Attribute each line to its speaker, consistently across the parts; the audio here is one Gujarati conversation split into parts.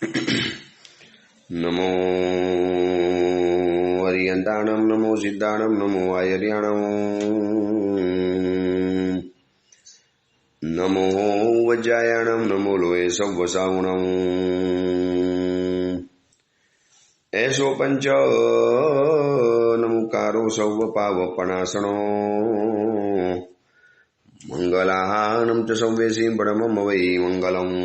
Speaker 1: नमो हरियंताणं नमो सिद्धाणं नमो आयर्याणं नमो वज्रायाणं नमो लोये सव्वसावणं ऐसो पंच नमुकारो सव्वपावपणासनो मंगलाहानं च सव्वेसी परमं वै मंगलम्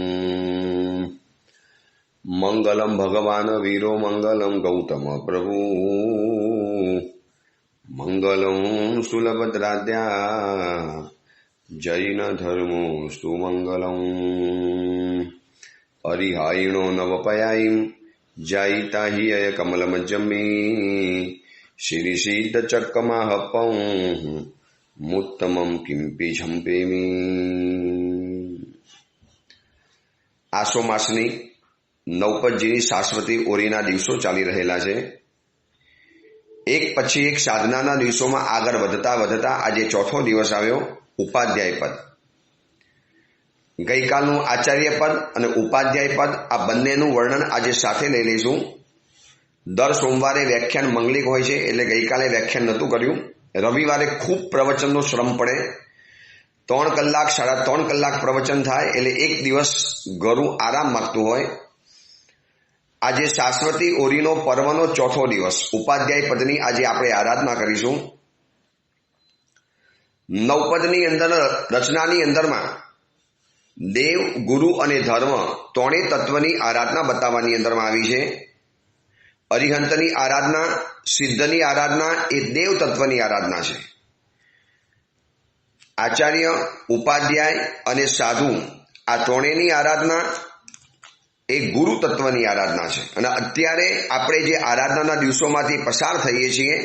Speaker 1: मंगलम भगवान वीरो मंगलम गौतम प्रभु मंगलम सुलभद्राद्या जैन धर्मोस्तु मंगलम हरिहायिणो नवपयायिं जायिता हि अय कमलमज्जमी श्री सिद्ध चक्कमाहपं मुत्तमं किंपि झंपेमी। आसो मासनी नवपतजीની શાશ્વતી ઓરીના દિવસો ચાલી રહેલા છે। એક પછી એક સાધનાના દિવસોમાં આગળ વધતા વધતા આજે ચોથો દિવસ આવ્યો, ઉપાધ્યાય પદ। ગઈકાલનું આચાર્ય પદ અને ઉપાધ્યાય પદ આ બંનેનું વર્ણન આજે સાથે લઈ લઈશું। દર સોમવારે વ્યાખ્યાન મંગલિક હોય છે એટલે ગઈકાલે વ્યાખ્યાન નહોતું કર્યું। રવિવારે ખૂબ પ્રવચનનો શ્રમ પડે, 3 કલાક 3.5 કલાક પ્રવચન થાય એટલે એક દિવસ ઘરું આરામ માંગતું હોય। આજે શાશ્વતી ઓરીનો પર્વનો ચોથો દિવસ, ઉપાધ્યાય પદની આજે આપણે આરાધના કરીશું। નવપદની અંદર રચનાની અંદરમાં દેવ, ગુરુ અને ધર્મ ત્રણેય તત્વની આરાધના બતાવવાની અંદરમાં આવી છે। અરિહંતની આરાધના, સિદ્ધની આરાધના એ દેવ તત્વની આરાધના છે। આચાર્ય, ઉપાધ્યાય અને સાધુ આ ત્રણેયની આરાધના એ ગુરુ તત્વની આરાધના છે। અને અત્યારે આપણે જે આરાધનાના દિવસોમાંથી પસાર થઈએ છીએ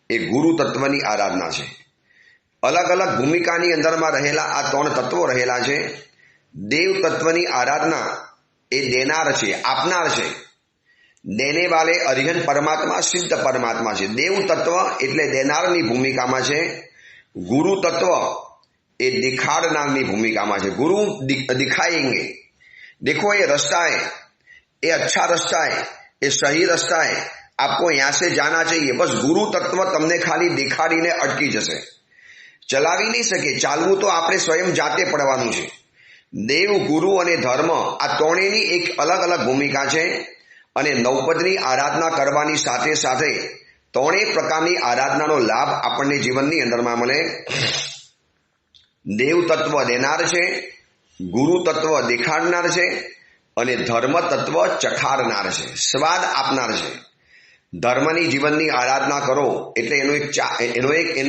Speaker 1: એ ગુરુ તત્વની આરાધના છે। અલગ અલગ ભૂમિકાની અંદરમાં રહેલા આ 3 તત્વો રહેલા છે। દેવ તત્વની આરાધના એ દેનાર છે, આપનાર છે। દેને વાલે અરિહંત પરમાત્મા, સિદ્ધ પરમાત્મા છે। દેવ તત્વ એટલે દેનારની ભૂમિકામાં છે। ગુરુ તત્વ એ દિખાડનારની ભૂમિકામાં છે। ગુરુ દિખાएंगे, देखो ये रास्ता है, ये अच्छा रास्ता है, ये सही रास्ता है, आपको यहां से जाना चाहिए। बस गुरु तत्व तमने खाली दिखाड़ीने अटकी जશે, चलावी नहीं सके। चालવું तो આપણે स्वयं જાતે પડવાનું છે। દેવ, ગુરુ અને ધર્મ આ ત્રણેયની એક અલગ અલગ ભૂમિકા છે। અને નવપદની આરાધના કરવાની સાથે સાથે ત્રણેય પ્રકારની આરાધનાનો લાભ આપણને જીવનની અંદરમાં મળે। દેવ તત્વ દેનાર છે, ગુરુ તત્વ દેખાડનાર છે અને ધર્મ તત્વ ચખાડનાર છે, સ્વાદ આપનાર છે। ધર્મની જીવનની આરાધના કરો એટલે એનો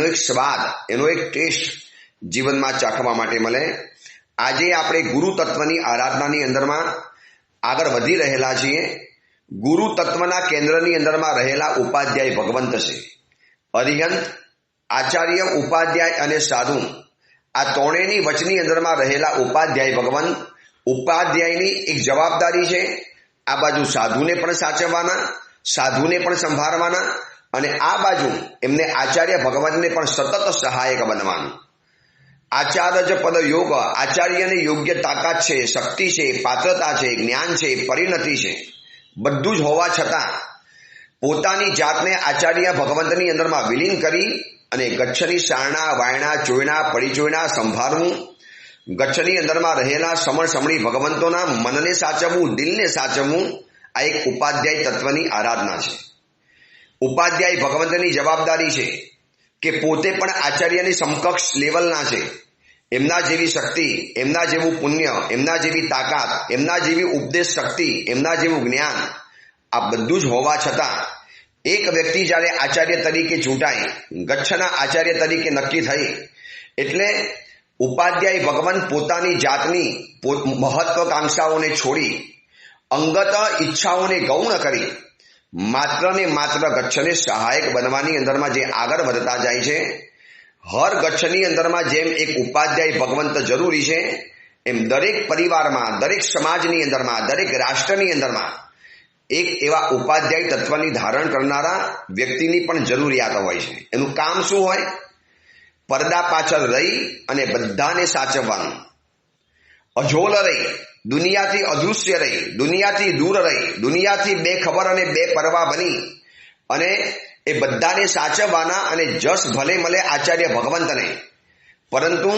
Speaker 1: એક સ્વાદ, એનો એક ટેસ્ટ જીવનમાં ચાખવા માટે મળે। આજે આપણે ગુરુ તત્વની આરાધનાની અંદરમાં આગળ વધી રહેલા છીએ। ગુરુ તત્વના કેન્દ્રની અંદરમાં રહેલા ઉપાધ્યાય ભગવંત છે। અરિહંત, આચાર્ય, ઉપાધ્યાય અને સાધુ આ ત્રણેયની વચની અંદરમાં રહેલા ઉપાધ્યાય ભગવાન, ઉપાધ્યાયની એક જવાબદારી છે આ બાજુ સાધુને પણ સાચવવાના, સાધુને પણ સંભાળવાના અને આ બાજુ એમને આચાર્ય ભગવાનને પણ સતત સહાયક બનવાનું। આચાર્ય પદ યોગ, આચાર્યને યોગ્ય તાકાત છે, શક્તિ છે, પાત્રતા છે, જ્ઞાન છે, પરિણતિ છે, બધું જ હોવા છતાં પોતાની જાતને આચાર્ય ભગવંતની અંદરમાં વિલીન કરી અને ગચ્છની સારણા, વાયણા, ચોયણા, પરિચોયણા સંભાળવું, ગચ્છની અંદરમાં રહેલા સમણી ભગવંતોના મનને સાચવવું, દિલને સાચવવું, આ એક ઉપાધ્યાય તત્વની આરાધના છે। ઉપાધ્યાય ભગવંતની જવાબદારી છે કે પોતે પણ આચાર્યની સમકક્ષ લેવલના છે। એમના જેવી શક્તિ, એમના જેવું પુણ્ય, એમના જેવી તાકાત, એમના જેવી ઉપદેશ શક્તિ, એમના જેવું જ્ઞાન આ બધું જ હોવા છતાં એક વ્યક્તિ જ્યારે આચાર્ય તરીકે ચૂંટાય, ગચ્છના આચાર્ય તરીકે નક્કી થઈ એટલે ઉપાધ્યાય ભગવાન પોતાની જાતની મહત્વકાંક્ષાઓને છોડી, અંગત ઈચ્છાઓને ગૌણ કરી માત્ર ને માત્ર ગચ્છને સહાયક બનવાની અંદરમાં જે આગળ વધતા જાય છે। હર ગચ્છની અંદરમાં જેમ એક ઉપાધ્યાય ભગવંત જરૂરી છે એમ દરેક પરિવારમાં, દરેક સમાજની અંદરમાં, દરેક રાષ્ટ્રની અંદરમાં એક એવા ઉપાધ્યાય તત્વની ધારણ કરનારા વ્યક્તિની પણ જરૂરિયાત હોય છે। એનું કામ શું હોય? પડદા પાછળ રહી અને બધાને સાચવવાનું, અજોલ રહી, દુનિયાથી અદૃશ્ય રહી, દુનિયાથી દૂર રહી, દુનિયાથી બેખબર અને બેપરવા બની અને એ બધાને સાચવવાના અને જસ ભલે મળે આચાર્ય ભગવંતને, પરંતુ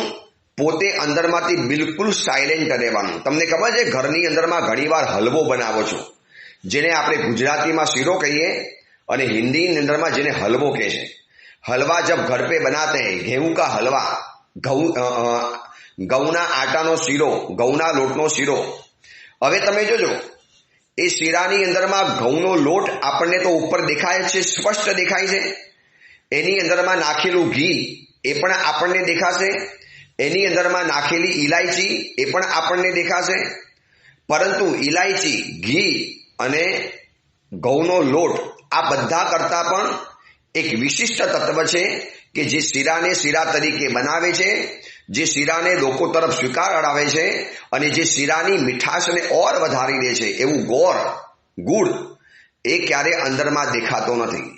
Speaker 1: પોતે અંદરમાંથી બિલકુલ સાયલેન્ટ રહેવાનું. તમને ખબર છે, ઘરની અંદરમાં ઘણીવાર હલવો બનાવો છો, જેને આપણે ગુજરાતીમાં શીરો કહીએ અને હિન્દીની અંદરમાં જેને હલવો કહે છે. હલવા જબ ઘર पे बनाते हैं, गेहूं का हलवा, ઘઉંના આટાનો શીરો, ઘઉંના લોટનો શીરો. હવે તમે જોજો, એ શીરાની અંદરમાં ઘઉંનો લોટ આપણને તો ઉપર દેખાય છે, સ્પષ્ટ દેખાય છે. એની અંદરમાં નાખેલું ઘી એ પણ આપણને દેખાશે, એની અંદરમાં નાખેલી ઇલાયચી એ પણ આપણને દેખાશે. પરંતુ ઇલાયચી, ઘી અને ઘઉંનો લોટ આ બધા કરતા પણ એક વિશિષ્ટ તત્વ છે કે જે શીરાને શીરા તરીકે બનાવે છે, જે શીરાને લોકો તરફ સ્વીકાર અડાવે છે અને જે શીરાની મીઠાશને ઓર વધારી દે છે, એવું ગોળ, ગુડ એ ક્યારે અંદરમાં દેખાતો નથી.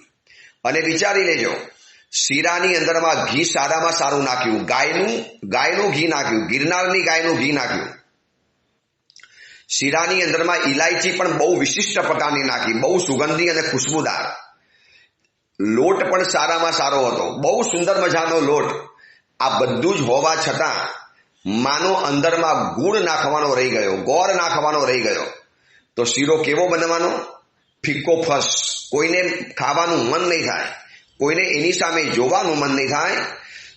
Speaker 1: અને વિચારી લેજો, શીરાની અંદરમાં ઘી સારામાં સારું નાખ્યું, ગાયનું ઘી નાખ્યું, ગિરનારની ગાયનું ઘી નાખ્યું. શીરાની અંદરમાં ઇલાયચી પણ બહુ વિશિષ્ટ પ્રકારની નાખી, બહુ સુગંધી અને ખુશ્બુદાર. લોટ પણ સારામાં સારો હતો, બહુ સુંદર મજાનો લોટ. આ બધું જ હોવા છતાં માનો અંદરમાં ગુળ નાખવાનો રહી ગયો, ગોળ નાખવાનો રહી ગયો, તો શીરો કેવો બનવાનો? ફિક્કો ફસ. કોઈને ખાવાનું મન નહીં થાય, કોઈને એની સામે જોવાનું મન નહીં થાય.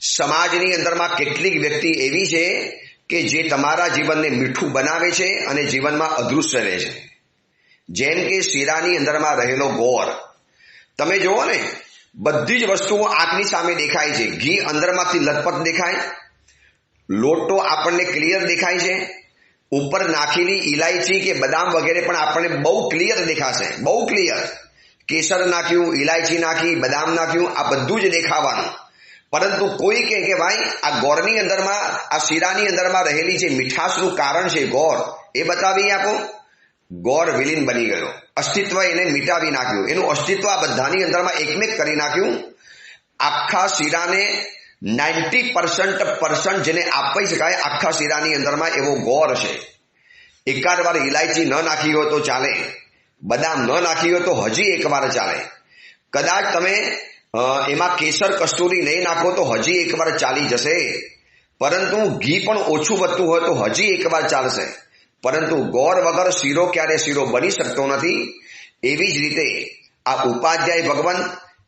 Speaker 1: સમાજની અંદરમાં કેટલીક વ્યક્તિ એવી છે કે જે તમારા જીવનને મીઠું બનાવે છે અને જીવનમાં અદૃશ્ય રહે છે. જેમ કે શીરાની અંદરમાં રહેલો ગોળ. તમે જુઓ ને, બધી જ વસ્તુઓ આંખની સામે દેખાય છે. ઘી અંદરમાંથી લથપથ દેખાય, લોટ તો આપણને ક્લિયર દેખાય છે, ઉપર નાખેલી ઇલાયચી કે બદામ વગેરે પણ આપણને બહુ ક્લિયર દેખાશે, બહુ ક્લિયર. કેસર નાખ્યું, ઇલાયચી નાખી, બદામ નાખ્યું, આ બધું જ દેખાવાનું. પરંતુ કોઈ કહે કે ભાઈ આ ગોળની અંદરમાં, આ શીરાની અંદરમાં રહેલી જે મીઠાશનું કારણ છે ગોળ, એ બતાવી આપો. ગોળ વિલીન બની ગયો, અસ્તિત્વ એને મિટાવી નાખ્યું, એનું અસ્તિત્વ આ બધાની અંદરમાં એકમેક કરી નાખ્યું. આખા શીરાને 90% જેને આપી શકાય આખા શીરાની અંદરમાં એવો ગોળ છે. એકાદ વાર ઇલાયચી ન નાખી હોય તો ચાલે, બદામ ન નાખી હોય તો હજી એકવાર ચાલે, કદાચ તમે એમાં કેસર કસ્તુરી નહીં નાખો તો હજી એકવાર ચાલી જશે, પરંતુ ઘી પણ ઓછું વધતું હોય તો હજી એકવાર ચાલશે. પરંતુ ગોળ વગર શીરો ક્યારે શીરો બની શકતો નથી. એવી જ રીતે આ ઉપાધ્યાય ભગવાન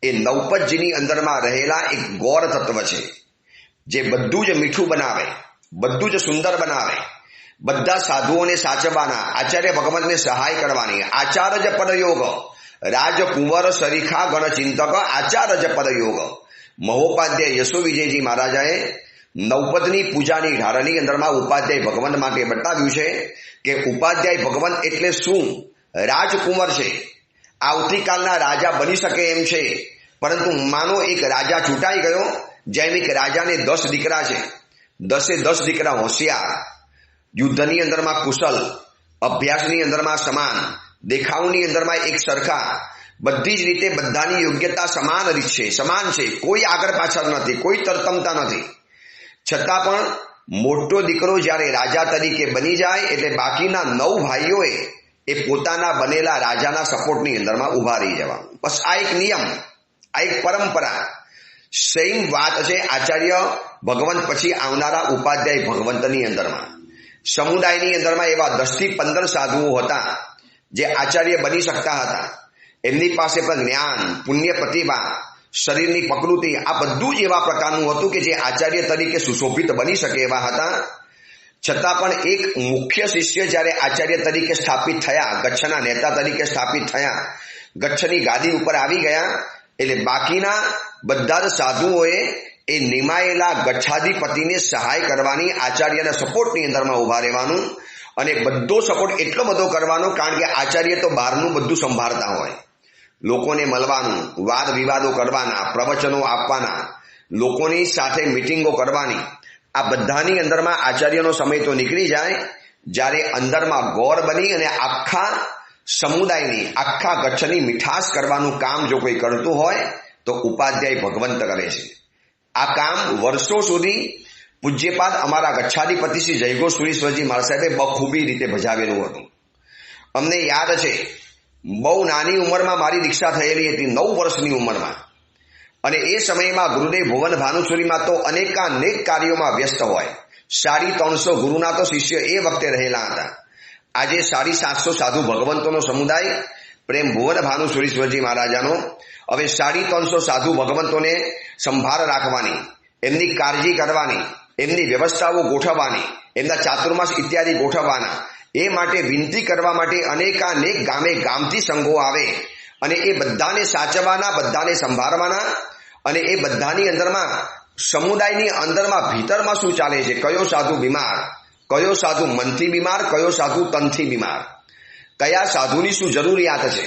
Speaker 1: એ નવપતજીની અંદરમાં રહેલા એક ગોળ તત્વ છે, જે બધું જ મીઠું બનાવે, બધું જ સુંદર બનાવે, બધા સાધુઓને સાચવવાના, આચાર્ય ભગવંતને સહાય કરવાની. આચાર્ય જ પદયોગ, રાજકુંવર સરીખા ગણચિંતક આચાર્ય જ પદયોગ. મહોપાધ્યાય યશો વિજયજી મહારાજાએ નવપતની પૂજાની ધારાની અંદરમાં ઉપાધ્યાય ભગવંત માટે બતાવ્યું છે કે ઉપાધ્યાય ભગવંત એટલે શું? રાજકુંવર છે, આવતીકાલના રાજા બની શકે એમ છે. પરંતુ માનો એક રાજા ચૂંટાઈ ગયો, જેમ એક રાજાને 10 દીકરા છે, 10 દીકરા હોશિયાર, યુદ્ધની અંદરમાં કુશલ, અભ્યાસની અંદરમાં સમાન, દેખાવની અંદરમાં એક સરખા, બધી જ રીતે બધાની યોગ્યતા સમાન રીત છે, સમાન છે, કોઈ આગળ પાછળ નથી, કોઈ તરતમતા નથી. છતાં પણ મોટો દીકરો જ્યારે રાજા તરીકે બની જાય એટલે બાકીના 9 ભાઈઓએ એ પોતાના બનેલા રાજાના સપોર્ટની અંદરમાં ઉભા રહી જવાનું. બસ આ એક નિયમ, આ એક પરંપરા. સેમ વાત છે આચાર્ય ભગવંત પછી આવનારા ઉપાધ્યાય ભગવંતની અંદરમાં. સમુદાયની અંદરમાં એવા 10 થી 15 સાધુઓ હતા જે આચાર્ય બની શકતા હતા. એમની પાસે પણ જ્ઞાન, પુણ્ય, પ્રતિભા, શરીરની પ્રકૃતિ, આ બધું જ એવા પ્રકારનું હતું કે જે આચાર્ય તરીકે સુશોભિત બની શકે એવા હતા. છતાં પણ એક મુખ્ય શિષ્ય જ્યારે આચાર્ય તરીકે સ્થાપિત થયા, ગચ્છના નેતા તરીકે સ્થાપિત થયા, ગચ્છની ગાદી ઉપર આવી ગયા, એટલે બાકીના બધા જ સાધુઓએ એ નિમાયેલા ગચ્છાધિપતિને સહાય કરવાની, આચાર્યના સપોર્ટની અંદરમાં ઉભા રહેવાનું. અને બધો સપોર્ટ એટલો બધો કરવાનો કારણ કે આચાર્ય તો બહારનું બધું સંભાળતા હોય, લોકોને મળવાનું, વાદ વિવાદો કરવાના, પ્રવચનો આપવાના, લોકોની સાથે મિટિંગો કરવાની, આ બધાની અંદરમાં આચાર્યનો સમય તો નીકળી જાય. જ્યારે અંદરમાં ગોળ બની અને આખા સમુદાયની, આખા ગચ્છની મીઠાશ કરવાનું કામ જો કોઈ કરતું હોય તો ઉપાધ્યાય ભગવંત કરે છે. આ કામ વર્ષો સુધી પૂજ્યપાદ અમારા ગચ્છાધિપતિ શ્રી જયગો સુરીશ્વરજી મહારાજ સાહેબે બખૂબી રીતે ભજાવેલું હતું. અમને યાદ છે, બહુ નાની ઉંમરમાં મારી દીક્ષા થયેલી હતી, 9 વર્ષની ઉંમરમાં. અને એ સમયમાં ગુરુદેવ ભુવન ભાનુસુરીમાં તો અનેકાનેક કાર્યોમાં વ્યસ્ત હોય. 350 ગુરુના તો શિષ્ય એ વખતે રહેલા હતા. આજે 750 સાધુ ભગવંતોનો સમુદાય પ્રેમ ભુવન ભાનુસુરીશ્વરજી મહારાજાનો. હવે 350 સાધુ ભગવંતોને સંભાળ રાખવાની, એમની કાળજી કરવાની, એમની વ્યવસ્થાઓ ગોઠવવાની, એમના ચાતુર્માસ ઇત્યાદિ ગોઠવવાના, એ માટે વિનંતી કરવા માટે અનેકાનેક ગામે ગામથી સંઘો આવે અને એ બધાને સાચવવાના, બધાને સંભાળવાના. અને એ બધાની અંદરમાં સમુદાયની અંદરમાં ભીતરમાં શું ચાલે છે, કયો સાધુ બીમાર, કયો સાધુ મનથી બીમાર, કયો સાધુ તનથી બીમાર, કયા સાધુની શું જરૂરિયાત છે,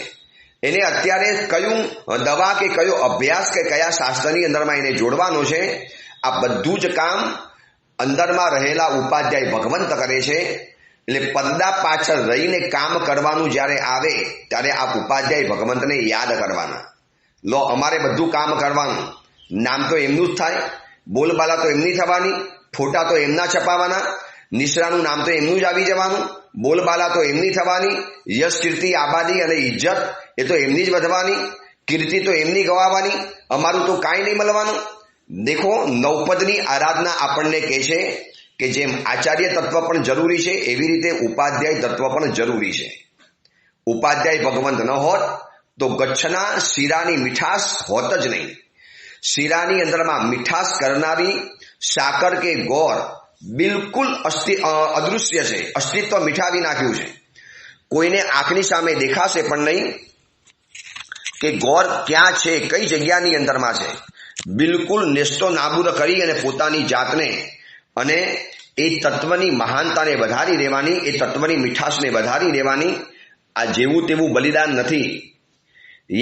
Speaker 1: એને અત્યારે કયું દવા કે કયો અભ્યાસ કે કયા શાસ્ત્રની અંદરમાં એને જોડવાનો છે, આ બધું જ કામ અંદરમાં રહેલા ઉપાધ્યાય ભગવંત કરે છે. એટલે પડદા પાછળ રહીને કામ કરવાનું જ્યારે આવે ત્યારે આ ઉપાધ્યાય ભગવંતને યાદ કરવાના. લો, અમારે બધું કામ કરવાનું, નામ તો એમનું જ થાય, બોલબાલા તો એમની થવાની, ફોટા તો એમના છપાવાના, નિશ્રાનું નામ તો એમનું જ આવી જવાનું, બોલબાલા તો એમની થવાની, યશ કીર્તિ આબાદી અને ઇજ્જત એ તો એમની જ વધવાની, કીર્તિ તો એમની ગવાવાની, અમારું તો કાંઈ નહીં મળવાનું. દેખો, નવપદની આરાધના આપણને કહે છે કે જેમ આચાર્ય તત્વ પણ જરૂરી છે એવી રીતે ઉપાધ્યાય તત્વ પણ જરૂરી છે. ઉપાધ્યાય ભગવંત ન હોત તો ગચ્છના શીરાની મીઠાશ હોત જ નહીં. શીરાની અંદરમાં મીઠાશ કરનારી સાકર કે ગોળ બિલકુલ અદૃશ્ય છે, અસ્તિત્વ મીઠાવી નાખ્યું છે. કોઈને આંખની સામે દેખાશે પણ નહીં કે ગોળ ક્યાં છે, કઈ જગ્યાની અંદરમાં છે. બિલકુલ નેસ્તો નાબૂદ કરી અને પોતાની જાતને અને એ તત્વની મહાનતાને વધારી દેવાની, એ તત્વની મીઠાશને વધારી દેવાની. આ જેવું તેવું બલિદાન નથી.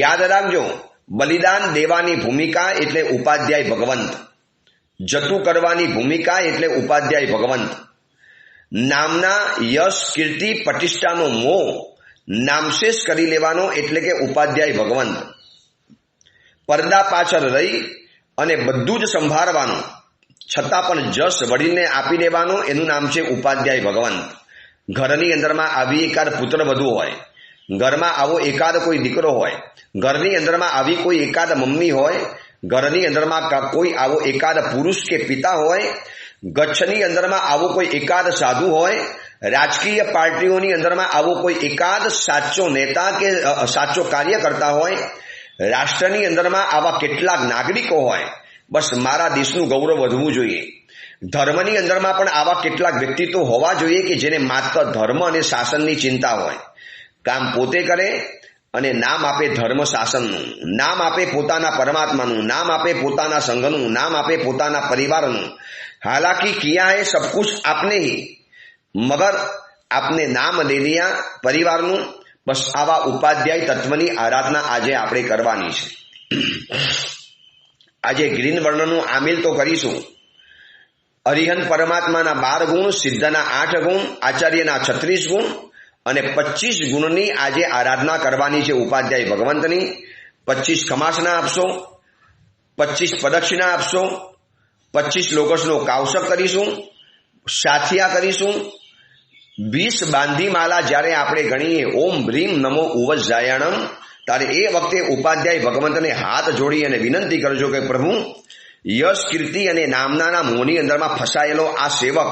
Speaker 1: યાદ રાખજો, બલિદાન દેવાની ભૂમિકા એટલે ઉપાધ્યાય ભગવંત, જતું કરવાની ભૂમિકા એટલે ઉપાધ્યાય ભગવંત. નામના યશ કીર્તિ પ્રતિષ્ઠાનો મોહ નામશેષ કરી લેવાનો એટલે કે ઉપાધ્યાય ભગવંત. પડદા પાછળ રહી અને બધું જ સંભાળવાનું છતાં પણ જસ વડીલને આપી દેવાનું, એનું નામ છે ઉપાધ્યાય ભગવંત. ઘરની અંદરમાં આવી એકાદ પુત્ર વધુ હોય, ઘરમાં આવો એકાદ કોઈ દીકરો હોય, ઘરની અંદરમાં આવી કોઈ એકાદ મમ્મી હોય, ઘરની અંદરમાં કોઈ આવો એકાદ પુરુષ કે પિતા હોય, ગચ્છની અંદરમાં આવો કોઈ એકાદ સાધુ હોય, રાજકીય પાર્ટીઓની અંદરમાં આવો કોઈ એકાદ સાચો નેતા કે સાચો કાર્ય કરતા હોય, રાષ્ટ્રની અંદરમાં આવા કેટલાક નાગરિકો હોય. બસ મારા દેશનું ગૌરવ વધવું જોઈએ. ધર્મની અંદરમાં પણ આવા કેટલાક વ્યક્તિત્વ હોવા જોઈએ કે જેને માત્ર ધર્મ અને શાસનની ચિંતા હોય. કામ પોતે કરે અને નામ આપે ધર્મ શાસનનું, નામ આપે પોતાના પરમાત્માનું, નામ આપે પોતાના સંઘનું, નામ આપે પોતાના પરિવારનું. હાલાકી કિયા હૈ સબ કુછ આપને ही, મગર આપને નામ દે દિયા પરિવારનું. બસ આવા ઉપાધ્યાય તત્વની આરાધના આજે આપણે કરવાની છે. આજે ગ્રીન વર્ણનું આમિલ તો કરીશું. અરિહંત પરમાત્માના 12 ગુણ, સિદ્ધના 8 ગુણ, આચાર્યના 36 ગુણ અને 25 ગુણની આજે આરાધના કરવાની છે ઉપાધ્યાય ભગવંતની. 25 ખમાસના આપશો, 25 પ્રદક્ષિણા આપશો, 25 લોકસનો કાવસક કરીશું, સાથિયા કરીશું. 20 બાંધી માલા જ્યારે આપણે ગણીએ ઓમ ભ્રીમ નમો ઉવજ્જાયણમ, ત્યારે એ વખતે ઉપાધ્યાય ભગવંતને હાથ જોડી અને વિનંતી કરજો કે પ્રભુ, યશ કીર્તિ અને નામના મોહની અંદરમાં ફસાયેલો આ સેવક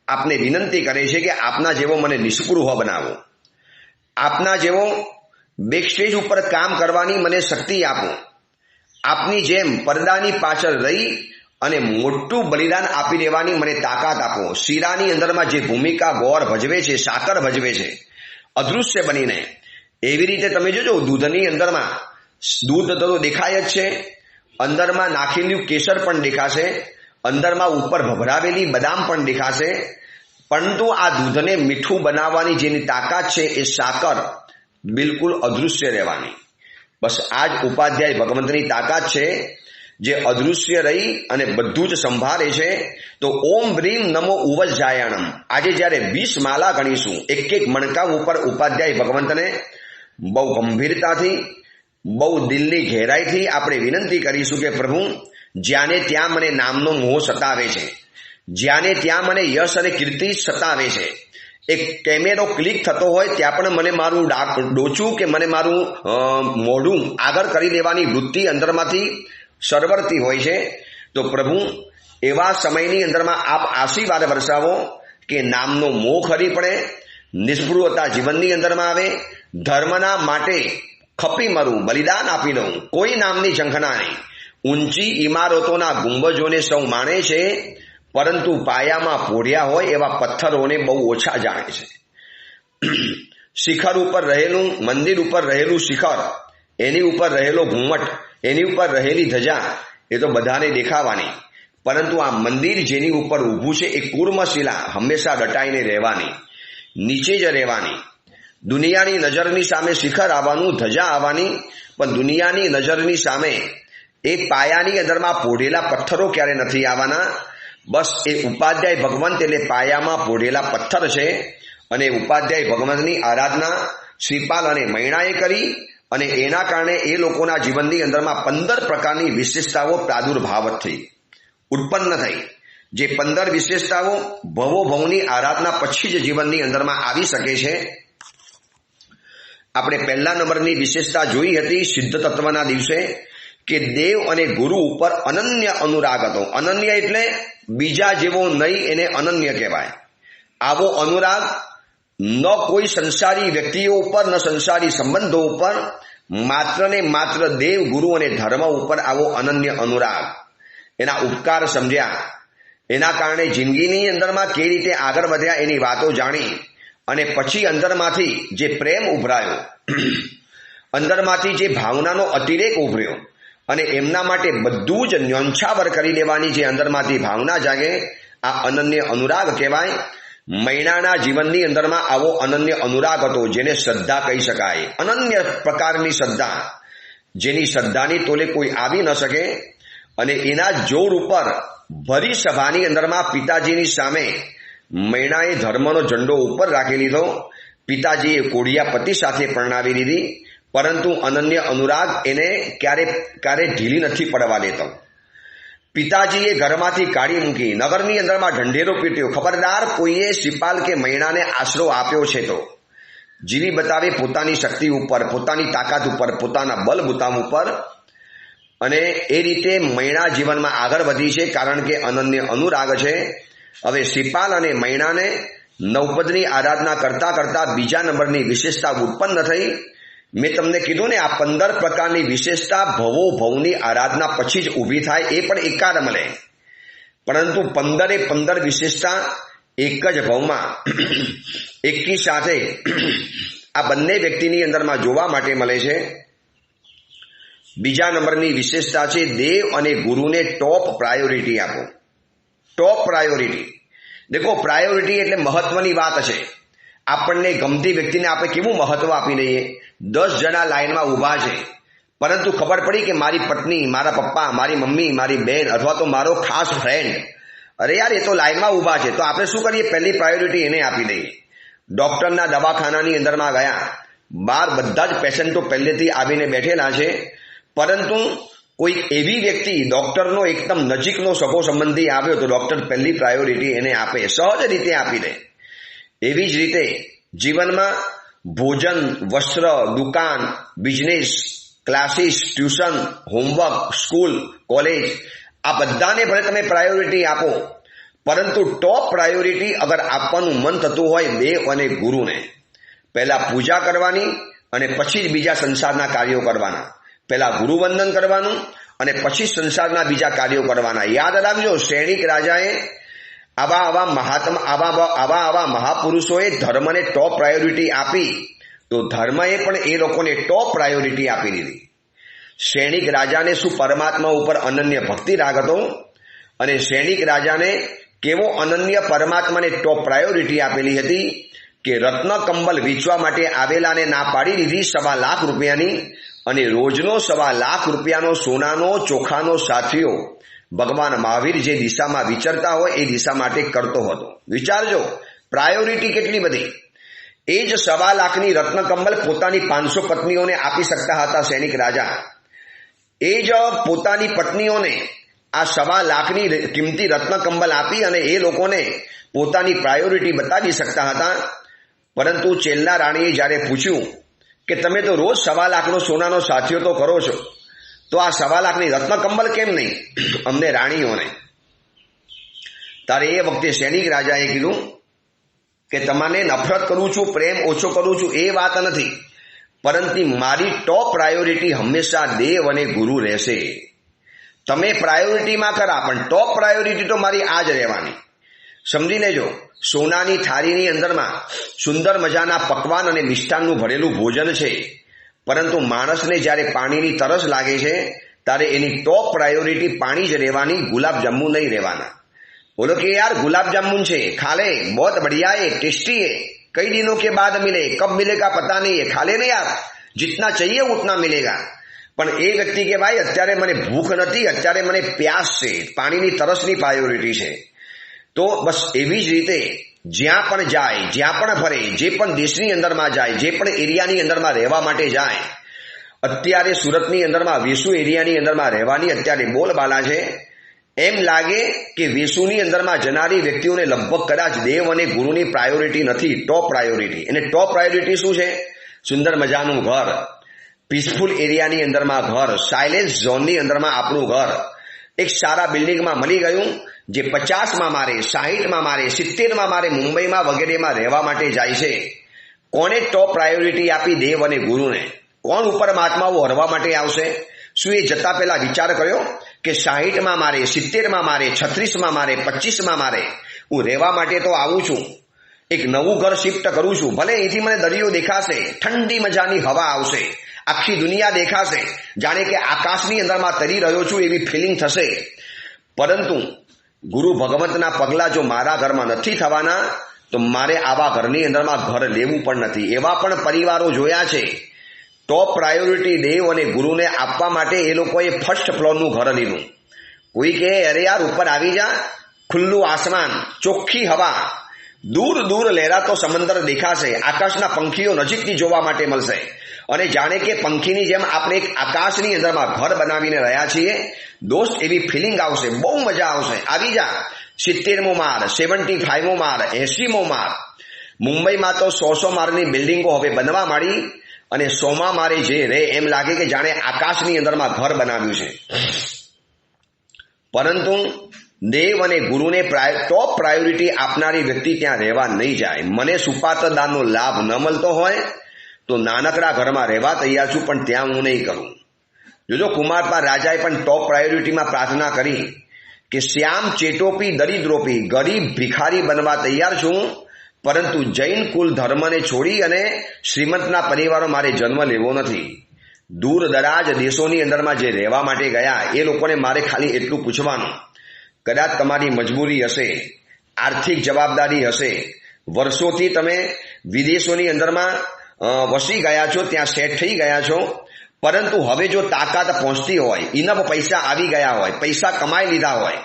Speaker 1: આપને વિનંતી કરે છે કે આપના જેવો મને નિષ્પૃહ બનાવો, આપના જેવો બેકસ્ટેજ ઉપર કામ કરવાની મને શક્તિ આપો, આપની જેમ પડદાની પાછળ રહી અને મોટું બલિદાન આપી દેવાની મને તાકાત આપો. શીરાની અંદરમાં જે ભૂમિકા ગોળ ભજવે છે, સાકર ભજવે છે અદૃશ્ય બનીને, એવી રીતે તમે જોજો દૂધની અંદરમાં દૂધ તો દેખાય જ છે, અંદરમાં નાખેલું કેસર પણ દેખાશે, અંદરમાં ઉપર ભભરાવેલી બદામ પણ દેખાશે, પરંતુ આ દૂધને મીઠું બનાવવાની જેની તાકાત છે એ સાકર બિલકુલ અદૃશ્ય રહેવાની. બસ આ જ ઉપાધ્યાય ભગવંતની તાકાત છે જે અદૃશ્ય રહી અને બધું જ સંભાળે છે. તો ઓમ ભ્રીમ નમો ઉવજ્જાયણમ, આજે જ્યારે 20 માલા ગણીશું, એક એક મણકા ઉપર ઉપાધ્યાય ભગવંતને બહુ ગંભીરતાથી, બહુ દિલની ઘેરાઈથી આપણે વિનંતી કરીશું કે પ્રભુ, જ્યાંને ત્યાં મને નામનો મોહ સતાવે છે, જ્યાં ને ત્યાં મને યશ અને કીર્તિ સતાવે છે. એક કેમેરો ક્લિક થતો હોય ત્યાં પણ મને મારું ડોચું કે મને મારું મોઢું આગળ કરી દેવાની વૃત્તિ અંદરમાંથી સરવરતી હોય છે. તો પ્રભુ એવા સમયની અંદરમાં આપ આશીર્વાદ વરસાવો કે નામનો મોહ ખરી પડે, નિષ્પૃહતા જીવનની અંદરમાં આવે, ધર્મના માટે ખપી મરું, બલિદાન આપી દઉં, કોઈ નામની ઝંખના નહીં. ઊંચી ઇમારતોના ગુંબજોને સૌ માણે છે, પરંતુ પાયામાં પોઢ્યા હોય એવા પથ્થરોને બહુ ઓછા જાણે છે. શિખર ઉપર રહેલું, મંદિર ઉપર રહેલું શિખર, એની ઉપર રહેલો ઘુમ્મટ, એની ઉપર રહેલી ધજા એ તો બધાને દેખાવાની, પરંતુ આ મંદિર જેની ઉપર ઊભું છે એ કુર્મશિલા હંમેશા દટાઈને રહેવાની, નીચે જ રહેવાની. દુનિયાની નજરની સામે શિખર આવવાનું, ધજા આવવાની, પણ દુનિયાની નજરની સામે એ પાયાની અંદરમાં પોઢેલા પથ્થરો ક્યારે નથી આવવાના. બસ એ ઉપાધ્યાય ભગવંત એટલે પાયામાં પોઢેલા પથ્થર છે. અને ઉપાધ્યાય ભગવંતની આરાધના શ્રીપાલ અને મૈણાએ કરી, અને એના કારણે એ લોકોના જીવનની અંદરમાં 15 પ્રકારની વિશેષતાઓ પ્રાદુર્ભાવ થઈ, ઉત્પન્ન થઈ. જે 15 વિશેષતાઓ ભવોભવની આરાધના પછી જ જીવનની અંદરમાં આવી શકે છે. આપણે પહેલા નંબરની વિશેષતા જોઈ હતી સિદ્ધ તત્વના દિવસે કે દેવ અને ગુરુ ઉપર અનન્ય અનુરાગ હતો. અનન્ય એટલે બીજા જેવો નહીં, એને અનન્ય કહેવાય. આવો અનુરાગ ન કોઈ સંસારી વ્યક્તિઓ ઉપર, ન સંસારી સંબંધો ઉપર, માત્ર ને માત્ર દેવ, ગુરુ અને ધર્મ ઉપર આવો અનન્ય અનુરાગ. એના ઉપકાર સમજ્યા, એના કારણે જિંદગીની અંદરમાં કેવી રીતે આગળ વધ્યા એની વાતો જાણી, અને પછી અંદરમાંથી જે પ્રેમ ઉભરાયો, અંદરમાંથી જે ભાવનાનો અતિરેક ઉભર્યો, અને એમના માટે બધું જ ન્યોછાવર કરી દેવાની જે અંદરમાંથી ભાવના જાગે, આ અનન્ય અનુરાગ કહેવાય. મૈણાના જીવનની અંદરમાં આવો અનન્ય અનુરાગ હતો, જેને શ્રદ્ધા કહી શકાય. અનન્ય પ્રકારની શ્રદ્ધા, જેની શ્રદ્ધાની તોલે કોઈ આવી ન શકે. અને એના જોર ઉપર ભરી સભાની અંદરમાં પિતાજીની સામે મૈણાએ ધર્મનો ઝંડો ઉપર રાખી લીધો. પિતાજીએ કોડિયા પતિ સાથે પરણાવી લીધી, પરંતુ અનન્ય અનુરાગ એને ક્યારે ઢીલી નથી પડવા દેતો. પિતાજીએ ઘરમાંથી કાઢી મૂકી, નગરની અંદરમાં ઢંઢેરો પીટ્યો, ખબરદાર કોઈએ શ્રીપાલ કે મૈણાને આશરો આપ્યો છે તો જીવી બતાવે પોતાની શક્તિ ઉપર, પોતાની તાકાત ઉપર, પોતાના બલ બુતામ ઉપર. અને એ રીતે મૈણા જીવનમાં આગળ વધી છે, કારણ કે અનન્ય અનુરાગ છે. હવે શ્રીપાલ અને મૈણાને નવપદની આરાધના કરતા કરતા બીજા નંબરની વિશેષતા ઉત્પન્ન થઈ. મેં તમને કીધું ને, આ 15 પ્રકારની વિશેષતા ભવોભવની આરાધના પછી જ ઊભી થાય, એ પણ એકાદ મળે. પરંતુ 15 વિશેષતા એક જ ભવમાં એકી સાથે આ બંને વ્યક્તિની અંદરમાં જોવા માટે મળે છે. બીજા નંબરની વિશેષતા છે દેવ અને ગુરુને ટોપ પ્રાયોરિટી આપો. ટોપ પ્રાયોરિટી. દેખો, પ્રાયોરિટી એટલે મહત્વની વાત છે. આપણને ગમતી વ્યક્તિને આપણે કેવું મહત્વ આપી દઈએ. 10 જણા લાઈનમાં ઊભા છે, પરંતુ ખબર પડી કે મારી પત્ની, મારા પપ્પા, મારી મમ્મી, મારી બહેન, અથવા તો મારો ખાસ ફ્રેન્ડ, અરે યાર એ તો લાઈનમાં ઊભા છે, તો આપણે શું કરીએ, પહેલી પ્રાયોરિટી એને આપી દઈએ. ડોક્ટરના દવાખાનાની અંદરમાં ગયા, બહાર બધા જ પેશન્ટો પહેલેથી આવીને બેઠેલા છે, પરંતુ કોઈ એવી વ્યક્તિ, ડોક્ટરનો એકદમ નજીકનો સગો સંબંધી આવ્યો તો ડોક્ટર પહેલી પ્રાયોરિટી એને આપે, સહજ રીતે આપી દે. એવી જ રીતે જીવનમાં ભોજન, વસ્ત્ર, દુકાન, business, classes, tuition, homework, school, college, આ બધાને ભલે તમે પ્રાયોરિટી આપો, પરંતુ ટોપ પ્રાયોરિટી અગર આપવાનું મન થતું હોય દેવ અને ગુરુને, પહેલા પૂજા કરવાની અને પછી જ બીજા સંસારના કાર્યો કરવાના. પહેલા ગુરુવંદન કરવાનું અને પછી સંસારના બીજા કાર્યો કરવાના. યાદ રાખજો, સૈનિક રાજાએ આવા મહાપુરુષોએ ધર્મને ટોપ પ્રાયોરિટી આપી, તો ધર્મએ પણ એ લોકોને ટોપ પ્રાયોરિટી આપી દીધી. સૈનિક રાજાને શું પરમાત્મા ઉપર અનન્ય ભક્તિ રાગ હતો, અને સૈનિક રાજાને કેવો અનન્ય પરમાત્માને ટોપ પ્રાયોરિટી આપેલી હતી કે રત્ન કંબલ વેચવા માટે આવેલાને ના પાડી દીધી 1.25 લાખ રૂપિયાની, અને રોજનો 1.25 લાખ રૂપિયાનો સોનાનો ચોખાનો સાથીઓ ભગવાન મહાવીર જે દિશામાં વિચરતા હોય એ દિશા માટે કરતો હતો. વિચારજો, પ્રાયોરિટી કેટલી બધી. એ જ 1.25 લાખની રત્ન કંબલ પોતાની 500 પત્નીઓને આપી શકતા હતા સૈનિક રાજા. એ જ પોતાની પત્નીઓને આ 1.25 લાખની કિંમતી રત્ન કંબલ આપી અને એ લોકોને પોતાની પ્રાયોરિટી બતાવી શકતા હતા. પરંતુ ચેલ્લા રાણીએ જ્યારે પૂછ્યું કે તમે તો રોજ 1.25 લાખનો સોનાનો સાથીઓ તો કરો છો, તો આ 1.25 લાખની રત્ન કંબલ કેમ નહીં અમને રાણીઓને? તારે એ વખતે સૈનિક રાજાએ કીધું કે તમને નફરત કરું છું, પ્રેમ ઓછો કરું છું એ વાત નથી, પરંતુ મારી ટોપ પ્રાયોરિટી હંમેશા દેવ અને ગુરુ રહેશે. તમે પ્રાયોરિટીમાં ખરા, પણ ટોપ પ્રાયોરિટી તો મારી આ જ રહેવાની. સમજી લેજો, સોનાની થાળીની અંદરમાં સુંદર મજાના પકવાન અને મિષ્ટાનનું ભરેલું ભોજન છે, પરંતુ માણસને જ્યારે પાણીની તરસ લાગે છે ત્યારે એની ટોપ પ્રાયોરિટી પાણી જ રહેવાની, ગુલાબજાંબુ નહીં રહેવાના. बोलो कि यार गुलाब जामुन छे, खा ले, बहुत बढ़िया है, टेस्टी है, कई दिनों के बाद मिले, कब मिलेगा पता नहीं है, खा ले ना यार, जितना चाहिए उतना मिलेगा. પણ એ વ્યક્તિ કે ભાઈ અત્યારે મને ભૂખ નથી, અત્યારે મને પ્યાસ છે, પાણીની તરસની પ્રાયોરિટી છે. તો બસ એવી જ રીતે જ્યાં પણ જાય, જ્યાં પણ ફરે, જે પણ દેશની અંદરમાં જાય, જે પણ એરિયાની અંદરમાં રહેવા માટે જાય, અત્યારે સુરતની અંદરમાં વેસુ એરિયાની અંદરમાં રહેવાની અત્યારે બોલબાલા છે. એમ લાગે કે વેસુની અંદરમાં જનારી વ્યક્તિઓને લગભગ કદાચ દેવ અને ગુરુની પ્રાયોરિટી નથી, ટોપ પ્રાયોરિટી. અને ટોપ પ્રાયોરિટી શું છે? સુંદર મજાનું ઘર, પીસફુલ એરિયાની અંદરમાં ઘર, સાયલેન્સ ઝોનની અંદરમાં આપણું ઘર એક સારા બિલ્ડિંગમાં મળી ગયું, જે 50માં મારે, 60માં મારે, 70માં મારે મુંબઈમાં વગેરેમાં રહેવા માટે જાય છે. કોને ટોપ પ્રાયોરિટી આપી? દેવ અને ગુરુને. કોણ ઉપર મહાત્માઓ હરવા માટે આવશે? શું એ જતા પહેલા વિચાર કર્યો કે 60માં મારે, 70માં મારે, 36માં મારે, 25માં મારે હું રહેવા માટે તો આવું છું, એક નવું ઘર શિફ્ટ કરું છું, ભલે અહીંથી મને દરિયો દેખાશે, ઠંડી મજાની હવા આવશે, આખી દુનિયા દેખાશે, જાણે કે આકાશની અંદરમાં તરી રહ્યો છું એવી ફિલિંગ થશે. પરંતુ ગુરુ ભગવંતના પગલા જો મારા ઘરમાં નથી થવાના તો મારે આવા ઘરની અંદરમાં ઘર લેવું પણ નથી. એવા પણ પરિવારો જોયા છે, ટોપ પ્રાયોરિટી દેવ અને ગુરુને આપવા માટે એ લોકોએ ફર્સ્ટ ફ્લોરનું ઘર લીધું. કોઈ કહે અરે યાર ઉપર આવી જા, ખુલ્લું આસમાન, ચોખ્ખી હવા, દૂર દૂર લહેરાતો સમંદર દેખાશે, આકાશના પંખીઓ નજીકથી જોવા માટે મળશે, અને જાણે કે પંખીની જેમ આપણે એક આકાશની અંદરમાં ઘર બનાવીને રહ્યા છીએ. દોસ્ત એવી ફિલિંગ આવશે, બહુ મજા આવશે. આવી જા. 70મો માળ, 75મો માળ, 80મો માળ. મુંબઈમાં તો 100 માળની બિલ્ડિંગો હવે બનવા માંડી, અને 100માં મારે જે રહે એમ લાગે કે જાણે આકાશની અંદરમાં ઘર બનાવ્યું છે. પરંતુ દેવ અને ગુરુને ટોપ પ્રાયોરિટી આપનારી વ્યક્તિ ત્યાં રહેવા નહીં જાય. મને સુપાતદાનનો લાભ ન મળતો હોય તો નાનકડા ઘરમાં રહેવા તૈયાર છું, પણ ત્યાં હું નહીં કરું. જોજો કુમારપાલ રાજાએ પણ ટોપ પ્રાયોરિટીમાં પ્રાર્થના કરી કે શ્યામ ચેટોપી દરિદ્રોપી, ગરીબ ભિખારી બનવા તૈયાર છું, પરંતુ જૈન કુલ ધર્મને છોડી અને શ્રીમંતના પરિવારો મારે જન્મ લેવો નથી. દૂર દરાજ દેશોની અંદરમાં જે રહેવા માટે ગયા એ લોકોને મારે ખાલી એટલું પૂછવાનું, કદાચ તમારી મજબૂરી હશે, આર્થિક જવાબદારી હશે, વર્ષોથી તમે વિદેશોની અંદરમાં વસી ગયા છો, ત્યાં સેટ થઈ ગયા છો, પરંતુ હવે જો તાકાત પહોંચતી હોય, ઇનફ પૈસા આવી ગયા હોય, પૈસા કમાઈ લીધા હોય,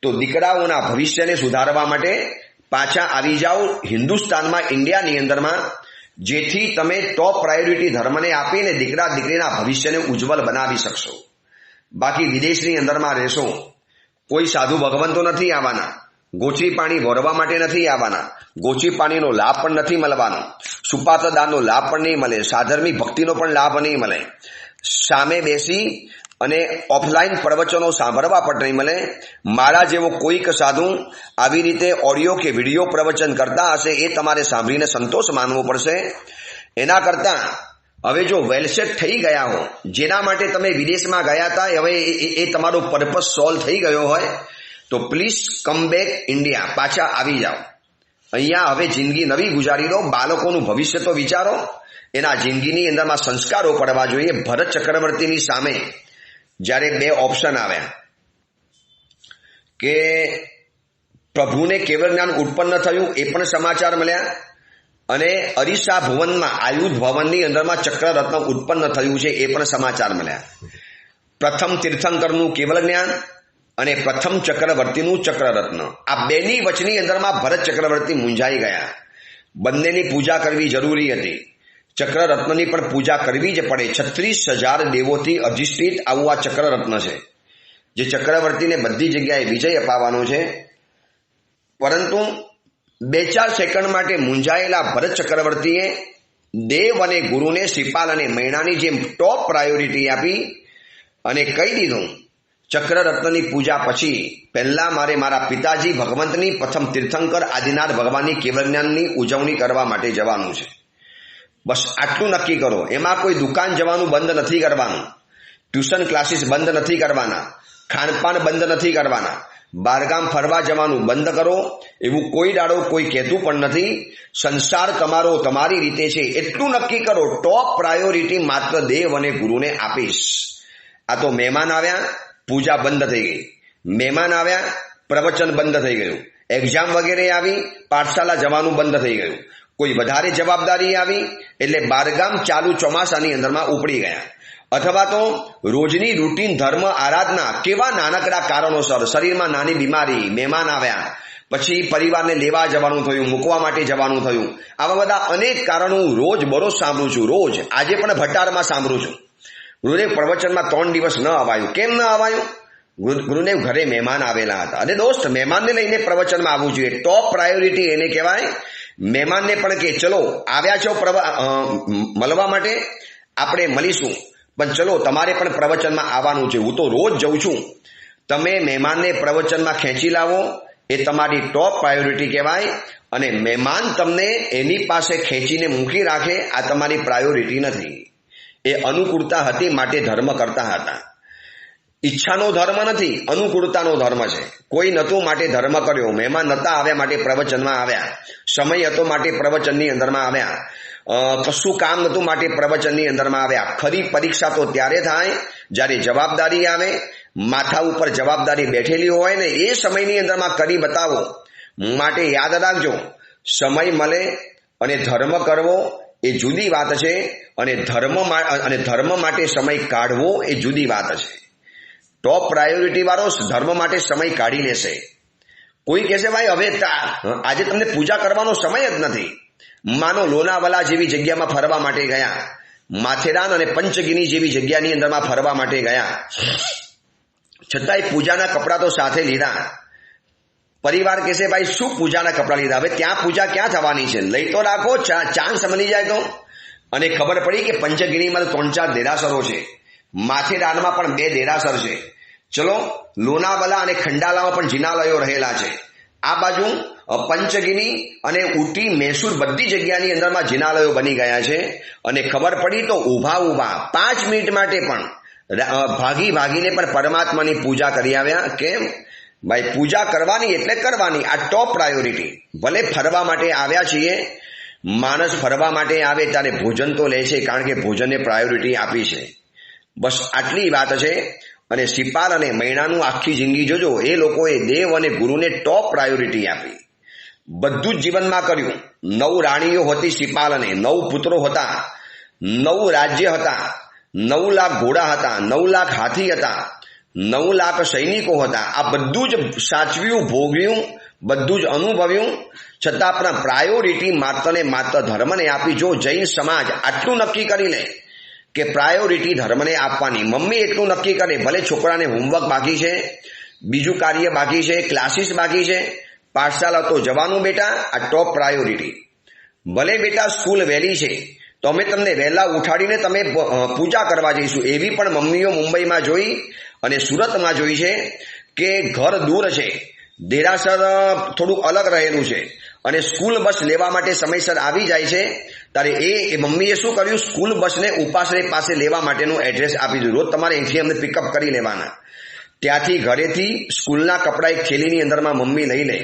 Speaker 1: તો દીકરાઓના ભવિષ્યને સુધારવા માટે પાછા આવી જાઓ હિન્દુસ્તાનમાં, ઇન્ડિયાની અંદરમાં, જેથી તમે ટોપ પ્રાયોરિટી ધર્મને આપીને દીકરા દીકરીના ભવિષ્યને ઉજ્જવલ બનાવી શકશો. બાકી વિદેશની અંદરમાં રહેશો, કોઈ સાધુ ભગવંતો નથી આવવાના, ગોચરી પાણી ભરવા માટે નથી આવવાના, ગોચરી પાણીનો લાભ પણ નથી મળવાનો, સુપાતદાનનો લાભ પણ નહીં મળે, સાધર્મી ભક્તિનો પણ લાભ નહીં મળે, સામે બેસી અને ઓફલાઈન પ્રવચનો સાંભળવા પણ નહીં મળે. મારા જેવો કોઈક સાધુ આવી રીતે ઓડિયો કે વિડીયો પ્રવચન કરતા હશે એ તમારે સાંભળીને સંતોષ માનવો પડશે. એના કરતાં હવે જો વેલસેટ થઈ ગયા હો, જેના માટે તમે વિદેશમાં ગયા હતા, હવે એ તમારો પર્પસ સોલ્વ થઈ ગયો હોય, તો પ્લીઝ કમ બેક ઇન્ડિયા, પાછા આવી જાઓ. અહીંયા હવે જિંદગી નવી ગુજારી દો, બાળકોનું ભવિષ્ય તો વિચારો, એના જિંદગીની અંદરમાં સંસ્કારો પડવા જોઈએ. ભરત ચક્રવર્તીની સામે જ્યારે 2 ઓપ્શન આવ્યા કે પ્રભુને કેવળ જ્ઞાન ઉત્પન્ન થયું એ પણ સમાચાર મળ્યા, અને અરીસા ભુવનમાં, આયુધ ભવનની અંદરમાં ચક્રરત્ન ઉત્પન્ન થયું છે એ પણ સમાચાર મળ્યા. પ્રથમ તીર્થંકરનું કેવળ જ્ઞાન અને પ્રથમ ચક્રવર્તીનું ચક્રરત્ન, આ બેની વચની અંદરમાં ભરત ચક્રવર્તી મૂંઝાઈ ગયા. બંનેની પૂજા કરવી જરૂરી હતી. ચક્રરત્નની પણ પૂજા કરવી જ પડે. 36,000 દેવોથી અધિષ્ઠિત આવું આ ચક્રરત્ન છે. જે ચક્રવર્તીને બધી જગ્યાએ વિજય અપાવવાનો છે. પરંતુ 2-4 સેકન્ડ માટે મૂંઝાયેલા ભરત ચક્રવર્તીએ દેવ અને ગુરુને શ્રીપાલ અને મૈણાની જેમ ટોપ પ્રાયોરિટી આપી અને કહી દીધું, ચક્રરત્નની પૂજા પછી પહેલા મારે મારા પિતાજી ભગવંતની પ્રથમ તીર્થંકર આદિનાથ ભગવાનની કેવળ જ્ઞાનની ઉજવણી કરવા માટે જવાનું છે. બસ આટલું નક્કી કરો. એમાં કોઈ દુકાન જવાનું બંધ નથી કરવાનું, ટ્યુશન ક્લાસીસ બંધ નથી કરવાના, ખાનપાન બંધ નથી કરવાના, બહારગામ ફરવા જવાનું બંધ કરો એવું કોઈ દાડો કોઈ કહેતું પણ નથી. સંસાર તમારો તમારી રીતે છે એટલું નક્કી કરો. ટોપ પ્રાયોરિટી માત્ર દેવ અને ગુરુને આપીશ. આ તો મહેમાન આવ્યા, પૂજા બંધ થઈ ગઈ. મહેમાન આવ્યા, પ્રવચન બંધ થઈ ગયું. એક્ઝામ વગેરે આવી, પાઠશાલા જવાનું બંધ થઈ ગયું. કોઈ વધારે જવાબદારી આવી એટલે બારગામ ચાલુ ચોમાસાની અંદરમાં ઉપડી ગયા. અથવા તો રોજની રૂટીન ધર્મ આરાધના કેવા નાનકડા કારણોસર, શરીરમાં નાની બીમારી, મહેમાન આવ્યા, પછી પરિવારને લેવા જવાનું થયું, મૂકવા માટે જવાનું થયું, આવા બધા અનેક કારણો રોજ બરોજ સાંભળું છું. રોજ આજે પણ ભટ્ટારમાં સાંભળું છું. ગુરુદેવ પ્રવચનમાં 3 દિવસ ન અવાયું. કેમ ન અવાયું? ગુરુદેવ ઘરે મહેમાન આવેલા હતા. અને દોસ્ત, મહેમાનને લઈને પ્રવચનમાં આવવું જોઈએ. ટોપ પ્રાયોરિટી એને કહેવાય. મહેમાનને પણ કે ચલો આવ્યા છો મળવા માટે, આપણે મળીશું, પણ ચલો તમારે પણ પ્રવચનમાં આવવાનું છે. હું તો રોજ જઉં છું. તમે મહેમાનને પ્રવચનમાં ખેંચી લાવો, એ તમારી ટોપ પ્રાયોરિટી કહેવાય. અને મહેમાન તમને એની પાસે ખેંચીને મૂકી રાખે, આ તમારી પ્રાયોરિટી નથી. એ અનુકૂળતા હતી માટે ધર્મ કરતા હતા. ઈચ્છાનો ધર્મ નથી, અનુકૂળતાનો ધર્મ છે. કોઈ નતું માટે ધર્મ કર્યો, મહેમાન નતા આવ્યા માટે પ્રવચનમાં આવ્યા, સમય હતો માટે પ્રવચનની અંદરમાં આવ્યા, કશું કામ નતું માટે પ્રવચનની અંદરમાં આવ્યા. ખરી પરીક્ષા તો ત્યારે થાય જ્યારે જવાબદારી આવે, માથા ઉપર જવાબદારી બેઠેલી હોય ને એ સમયની અંદરમાં કરી બતાવો. માટે યાદ રાખજો, સમય મળે અને ધર્મ કરવો એ જુદી વાત છે, અને ધર્મ માટે સમય કાઢવો એ જુદી વાત છે. ટોપ પ્રાયોરિટી વાળો ધર્મ માટે સમય કાઢી લેશે. કોઈ કહેશે ભાઈ હવે આજે તમને પૂજા કરવાનો સમય જ નથી. માનો લોનાવાલા જેવી જગ્યામાં ફરવા માટે ગયા, માથેરાન અને પંચગીની જેવી જગ્યાની અંદરમાં ફરવા માટે ગયા, છતાંય પૂજાના કપડાં તો સાથે લીધા. પરિવાર કહેશે ભાઈ શું પૂજાના કપડાં લીધા? હવે ત્યાં પૂજા ક્યાં થવાની છે? લઈ તો રાખો, ચાન્સ મળી જાય તો. અને ખબર પડી કે પંચગીરીમાં 3-4 દેરાસરો છે, માથેરાનમાં પણ 2 દેરાસર છે. ચલો લોનાવાલા અને ખંડાલામાં પણ જિનાલયો રહેલા છે. આ બાજુ પંચગીરી અને ઉટી, મૈસૂર બધી જગ્યાની અંદરમાં જિનાલયો બની ગયા છે. અને ખબર પડી તો ઊભા 5 મિનિટ માટે પણ ભાગીને પણ પરમાત્માની પૂજા કરી આવ્યા. કેમ ભાઈ? પૂજા કરવાની એટલે કરવાની. આ ટોપ પ્રાયોરિટી. ભલે ફરવા માટે આવ્યા છીએ, માણસ ફરવા માટે આવે ત્યારે ભોજન તો લે છે, કારણ કે ભોજનને પ્રાયોરિટી આપી છે. બસ આટલી વાત છે. અને શ્રીપાલ અને મૈણાનું આખી જિંદગી જોજો, એ લોકોએ દેવ અને ગુરુને ટોપ પ્રાયોરિટી આપી. બધું જ જીવનમાં કર્યું. 9 રાણીઓ હતી શ્રીપાલને, 9 પુત્રો હતા, 9 રાજ્ય હતા, 9 લાખ ઘોડા હતા, 9 લાખ હાથી હતા, 9 લાખ સૈનિકો હતા. આ બધું જ સાચવ્યું, ભોગવ્યું, બધું જ અનુભવ્યું. છતાં પણ પ્રાયોરિટી માત્ર ને માત્ર ધર્મને આપી. જો જૈન સમાજ આટલું નક્કી કરી લે કે પ્રાયોરિટી ધર્મને આપવાની, મમ્મી એટલું નક્કી કરે, ભલે છોકરાને હોમવર્ક બાકી છે, બીજું કાર્ય બાકી છે, ક્લાસીસ બાકી છે, પાઠશાલા તો જવાનું બેટા, આ ટોપ પ્રાયોરિટી. ભલે બેટા સ્કૂલ વહેલી છે તો અમે તમને વહેલા ઉઠાડીને તમે પૂજા કરવા જઈશું. એવી પણ મમ્મીઓ મુંબઈમાં જોઈ અને સુરતમાં જોઈ છે કે ઘર દૂર છે, દેરાસર થોડું અલગ રહેલું છે, અને સ્કૂલ બસ લેવા માટે સમયસર આવી જાય છે. ત્યારે એ મમ્મીએ શું કર્યું? સ્કૂલ બસને ઉપાશ્રય પાસે લેવા માટેનું એડ્રેસ આપી દીધું. રોજ તમારે અહીંથી અમને પિકઅપ કરી લેવાના. ત્યાંથી ઘરેથી સ્કૂલના કપડાં એક થેલીની અંદરમાં મમ્મી લઈ લે,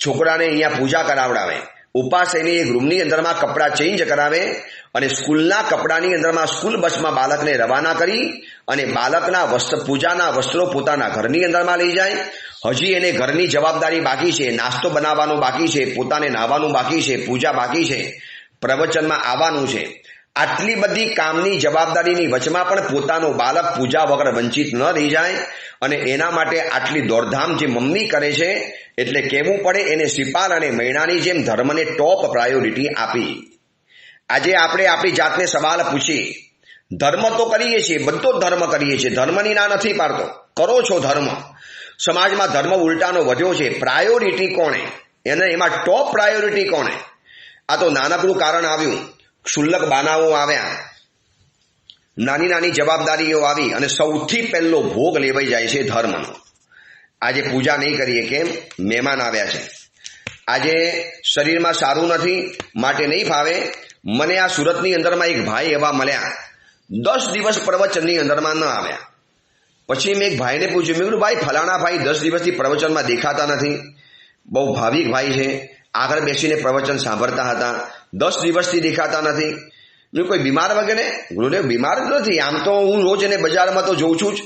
Speaker 1: છોકરાને અહીંયા પૂજા કરાવડાવે, ઉપાશ્રયની એક રૂમની અંદરમાં કપડાં ચેન્જ કરાવે, અને સ્કૂલના કપડાની અંદરમાં સ્કૂલ બસમાં બાળકને રવાના કરી અને બાળકના પૂજાના વસ્ત્રો પોતાના ઘરની અંદરમાં લઈ જાય. હજી એને ઘરની જવાબદારી બાકી છે, નાસ્તો બનાવવાનો બાકી છે, પોતાને નાહવાનું બાકી છે, પૂજા બાકી છે, પ્રવચનમાં આવવાનું છે. આટલી બધી કામની જવાબદારીની વચમાં પણ પોતાનો બાળક પૂજા વગર વંચિત ન રહી જાય, અને એના માટે આટલી દોડધામ જે મમ્મી કરે છે, એટલે કહેવું પડે એને શ્રીપાલ અને મૈણાની જેમ ધર્મને ટોપ પ્રાયોરિટી આપી. આજે આપણે આપણી જાતને સવાલ પૂછીએ, ધર્મ તો કરીએ છીએ, બધો જ ધર્મ કરીએ છીએ, ધર્મની ના નથી પાડતો, કરો છો ધર્મ. સમાજમાં ધર્મ ઉલટાનો વધ્યો છે. પ્રાયોરિટી કોણે, એને એમાં ટોપ પ્રાયોરિટી કોણે? આ તો નાનકડું કારણ આવ્યું, ક્ષુલ્લક બાનાઓ આવ્યા, નાની નાની જવાબદારીઓ આવી અને સૌથી પહેલો ભોગ લેવાઈ જાય છે ધર્મનો. આજે પૂજા નહીં કરીએ, કેમ? મહેમાન આવ્યા છે. આજે શરીરમાં સારું નથી માટે નહીં ફાવે. મને આ સુરતની અંદરમાં એક ભાઈ એવા મળ્યા, 10 દિવસ પ્રવચનની અંદરમાં ન આવ્યા. પછી મેં એક ભાઈને પૂછ્યું, મેં કીધું ભાઈ ફલાણા ભાઈ 10 દિવસથી પ્રવચનમાં દેખાતા નથી, બહુ ભાવિક ભાઈ છે, આગળ બેસીને પ્રવચન સાંભળતા હતા, 10 દિવસથી દેખાતા નથી. કોઈ બીમાર વગેરે? ગુરુદેવ બીમાર નથી, આમ તો હું રોજ એને બજારમાં તો જોઉં છું જ,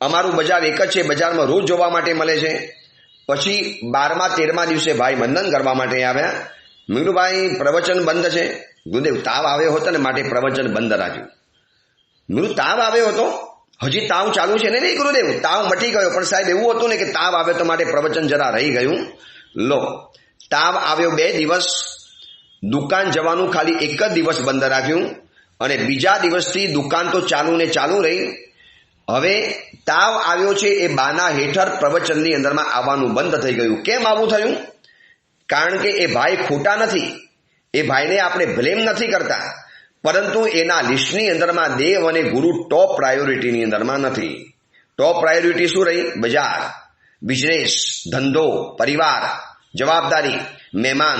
Speaker 1: અમારું બજાર એક જ છે, બજારમાં રોજ જોવા માટે મળે છે. પછી 12મા 13મા દિવસે ભાઈ વંદન કરવા માટે આવ્યા. મેં કીધું ભાઈ પ્રવચન બંધ છે. ગુરુદેવ તાવ આવ્યો હતો ને માટે પ્રવચન બંધ રાખ્યું. મેં કીધું તાવ આવ્યો હતો? હજી તાવ ચાલુ છે ને? નહીં ગુરુદેવ, તાવ મટી ગયો, પણ સાહેબ એવું હતું ને કે તાવ આવ્યો તો માટે પ્રવચન જરા રહી ગયું. લો, તાવ આવ્યો 2 દિવસ, દુકાન જવાનું ખાલી 1 જ દિવસ બંધ રાખ્યું અને બીજા દિવસથી દુકાન તો ચાલુ ને ચાલુ રહી. હવે તાવ આવ્યો છે એ બાના હેઠળ પ્રવચનની અંદરમાં આવવાનું બંધ થઈ ગયું. કેમ આવું થયું? કારણ કે એ ભાઈ ખોટા નથી, એ ભાઈને આપણે બ્લેમ નથી કરતા, પરંતુ એના લિસ્ટની અંદરમાં દેવ અને ગુરુ ટોપ પ્રાયોરિટીની અંદરમાં નથી. ટોપ પ્રાયોરિટી શું રહી? બજાર, બિઝનેસ, ધંધો, પરિવાર, જવાબદારી, મહેમાન,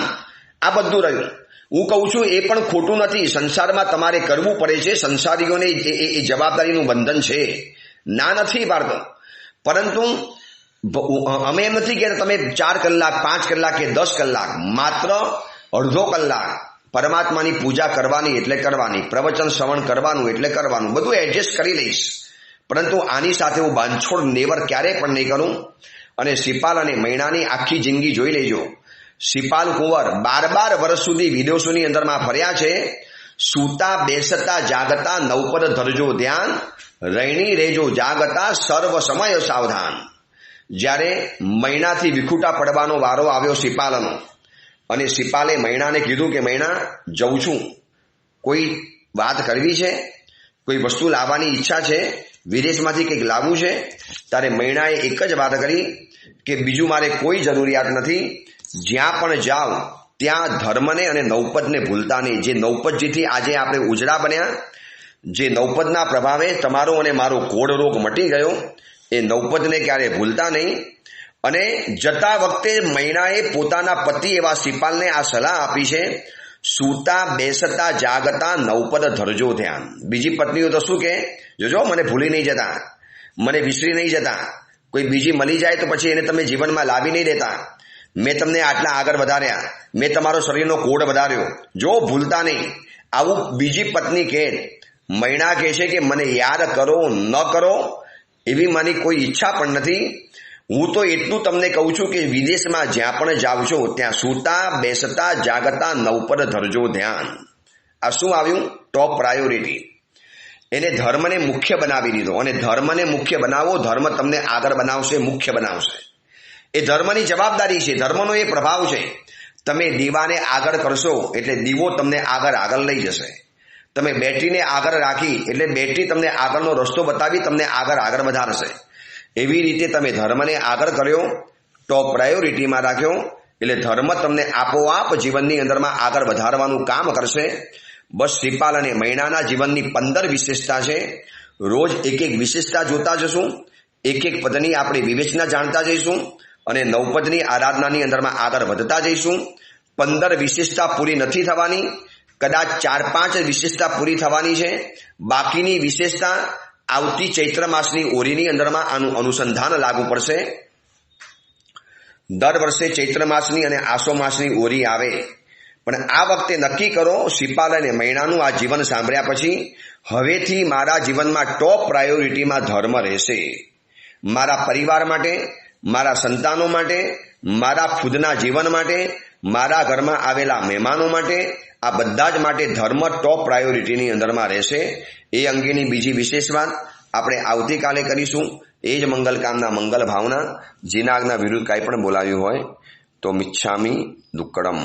Speaker 1: આ બધું રહ્યું. હું કહું છું એ પણ ખોટું નથી, સંસારમાં તમારે કરવું પડે છે, સંસારીઓને એ જવાબદારીનું બંધન છે, ના નથી પાડતો. પરંતુ અમે એમ નથી કહેતા તમે 4 કલાક 5 કલાક કે 10 કલાક, માત્ર અડધો કલાક પરમાત્માની પૂજા કરવાની એટલે કરવાની, પ્રવચન શ્રવણ કરવાનું એટલે કરવાનું, બધું એડજસ્ટ કરી લઈશ. પરંતુ આની સાથે હું બાંધછોડ નેવર ક્યારે પણ નહીં કરું. અને સિપાલ અને મૈણાની આખી જિંદગી જોઈ લેજો. સિપાલ કુંવર 12 વર્ષ સુધી વિદેશોની અંદરમાં ફર્યા છે. સૂતા બેસતા જાગતા નવપદ ધરજો ધ્યાન, રૈણી રેજો જાગતા સર્વ સમય સાવધાન. જ્યારે મૈણાથી વિખૂટા પડવાનો વારો આવ્યો સિપાલનો, અને સિપાલે મૈણાને કીધું કે મૈણા જઉં છું, કોઈ વાત કરવી છે, કોઈ વસ્તુ લાવવાની ઈચ્છા છે, વિદેશમાંથી કંઈક લાવવું છે. ત્યારે મૈણાએ એક જ વાત કરી કે બીજું મારે કોઈ જરૂરિયાત નથી, જ્યાં પણ જાઓ ત્યાં ધર્મને અને નવપદને ભૂલતા નહીં. જે નવપદજીથી આજે આપણે ઉજળા બન્યા, જે નવપદના પ્રભાવે તમારો અને મારો કોડ રોગ મટી ગયો, એ નવપદને ક્યારે ભૂલતા નહીં. અને જતા વખતે મૈણાએ પોતાના પતિ એવા સિપાલને આ સલાહ આપી છે, સૂતા બેસતા જાગતા નવપદ ધરજો ધ્યાન. બીજી પત્નીઓ તો શું કે, જોજો મને ભૂલી નહીં જતા, મને વિસરી નહીં જતા, કોઈ બીજી મળી જાય તો પછી એને તમે જીવનમાં લાવી નહીં દેતા, મેં તમને આટલા આગળ વધાર્યા, મેં તમારો શરીરનો કોડ વધાર્યો, જો ભૂલતા નહીં. આવું બીજી પત્ની કહે. મૈણા કહે છે કે મને યાદ કરો ન કરો એવી મારી કોઈ ઈચ્છા પણ નથી. હું તો એટલું તમને કહું છું કે વિદેશમાં જ્યાં પણ જાવ છો ત્યાં સૂતા બેસતા જાગતા નવપદ ધરજો ધ્યાન. આ શું આવ્યું? ટોપ પ્રાયોરિટી. એને ધર્મને મુખ્ય બનાવી દીધો. અને ધર્મને મુખ્ય બનાવો, ધર્મ તમને આગળ બનાવશે, મુખ્ય બનાવશે. એ ધર્મની જવાબદારી છે, ધર્મનો એ પ્રભાવ છે. તમે દીવાને આગળ કરશો એટલે દીવો તમને આગળ લઈ જશે. તમે બેટરીને આગળ રાખી એટલે બેટરી તમને આગળનો રસ્તો બતાવી તમને આગળ વધારશે. એવી રીતે તમે ધર્મને આગળ કર્યો, ટોપ પ્રાયોરિટીમાં રાખ્યો, એટલે ધર્મ તમને આપોઆપ જીવનની અંદરમાં આગળ વધારવાનું કામ કરશે. બસ સિપાલ અને મૈણાના જીવનની 15 વિશેષતા છે. રોજ એક વિશેષતા જોતા જશું, એક પદની આપણે વિવેચના જાણતા જઈશું અને નવપદની આરાધનાની અંદરમાં આગળ વધતા જઈશું. 15 વિશેષતા પૂરી નથી થવાની, કદાચ 4-5 વિશેષતા પૂરી થવાની છે. બાકીની વિશેષતા આવતી ચૈત્ર માસની ઓરીની અંદરમાં આનું અનુસંધાન લાગુ પડશે. દર વર્ષે ચૈત્ર માસની અને આસો માસની ઓરી આવે, પણ આ વખતે નક્કી કરો, સિપાલ અને મૈણાનું આ જીવન સાંભળ્યા પછી હવેથી મારા જીવનમાં ટોપ પ્રાયોરિટીમાં ધર્મ રહેશે. મારા પરિવાર માટે, મારા સંતાનો માટે, મારા ખુદના જીવન માટે, મારા ઘરમાં આવેલા મહેમાનો માટે, આ બધા જ માટે ધર્મ ટોપ પ્રાયોરિટીની અંદરમાં રહેશે. એ અંગેની બીજી વિશેષ વાત આપણે આવતીકાલે કરીશું. એ જ મંગલ કામના મંગલ ભાવના. જીના આજ્ઞા વિરુદ્ધ કાંઈ પણ બોલાવ્યું હોય તો મિચ્છામી દુક્કડમ.